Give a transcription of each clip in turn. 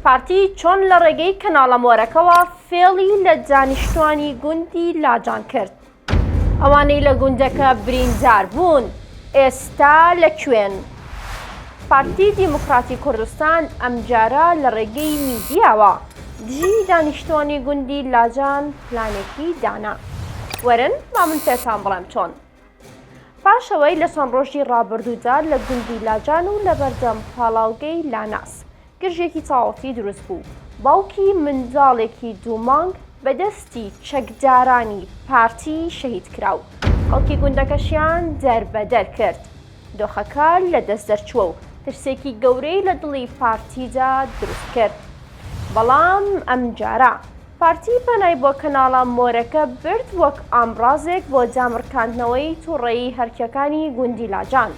پارتی چۆن لە ڕێگەی کەناڵە مۆرەکەوە فێڵی لە دانیشتوانی گوندی لاجان کرد. ئەوانەی لە گوندەکە بریندار بوون ئێستا لەکوێن؟ پارتی دیموکراتی کوردستان ئەمجارە لە ڕێگەی میدیاوە دژی دانیشتوانی گوندی لاجان پلانێکی دانا. وەرن با من پێتان بڵێم چۆن. پاشەوەی لە چەند ڕۆژی ڕابردوودا لە گوندی لاجان و لە بەردەم پاڵاوگەی لاناس گرژێکی تاوەتی دروست بوو. باوکی منداڵێکی دوومانگ بەدەستی چەکدارانی پارتی شەهید کراو. خەڵکی گوندەکەشیان دەربەدەر کرد. دۆخەکە لە دەست دەرچووە و ترسێکی گەورەی لە دڵی پارتیدا دروست کرد. بەڵام ئەمجارە پارتی پەنای بۆ کەناڵە مۆرەکە برد وەک ئامڕازێک بۆ دامڕکاندنەوەی تووڕێی هەرکیەکانی گوندی لاجان.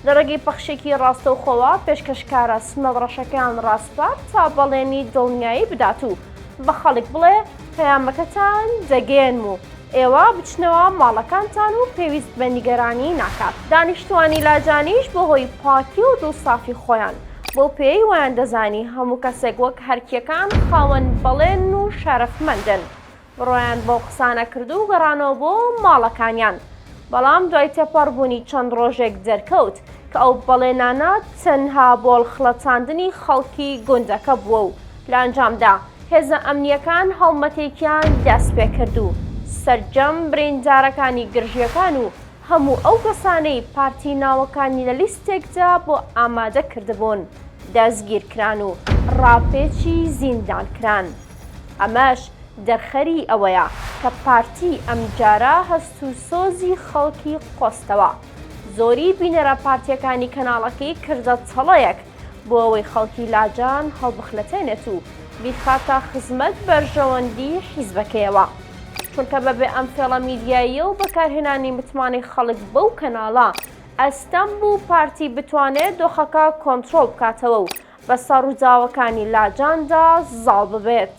لە ڕێگەی پەخشێکی ڕاستەوخۆوە پێشکەشکارە سمەڵڕەشەکان ڕاستپار تا بەڵێنی دڵنیایی بدات و بە خەڵک بڵێ پەیامەکەتان دەگەێنم و ئێوە بچنەوە ماڵەکانتان و پێویست بە نیگەرانی ناکات. دانیشتوانی لاجانیش بۆ هۆی پاکی و دڵسافی خۆیان بۆ پێی ویان دەزانی هەموو کەسێک وەک هەرکیەکان خاوەن بەڵێن و شەرەفمەندن ڕۆیان بۆ قسانە کرد و گەڕانەوە بۆ ماڵەکانیان. بەڵام دوای تێپەڕبوونی چەند ڕۆژێک دەرکەوت کە ئەو بەڵێنانە تەنها بۆ هەڵخڵەتاندنی خەڵکی گوندەکە بووە و لە ئەنجامدا هێزە ئەمنیەکان هەڵمەتێکیان دەست پێ کرد و سەرجەم بریندارەکانی گرژیەکان و هەموو ئەو کەسانەی پارتی ناوەکانی لە لیستێکدا بۆ ئامادە کردبوون دەستگیرکران و ڕاپێچی زیندانکران. ئەمەش دەرخەری ئەوەیە کە پارتی ئەمجارە هەست و سۆزی خەڵکی قۆستەوە. زۆری بینەرە پارتیەکانی کەناڵەکەی کردە تەڵەیەک بۆ ئەوەی خەڵکی لاجان هەڵبخلەتێنێت و بیرخاتە خزمەت بەرژەوەندی حیزبەکەیەوە. چونکە بەبێ ئەم فێڵە میدیاییە و بەکارهێنانی متمانەی خەڵک بەو کەناڵە ئەستەم بوو پارتی بتوانێت دۆخەکە کۆنتڕۆڵ بکاتەوە و بە سەرڕووداوەکانی لاجاندا زاڵ ببێت.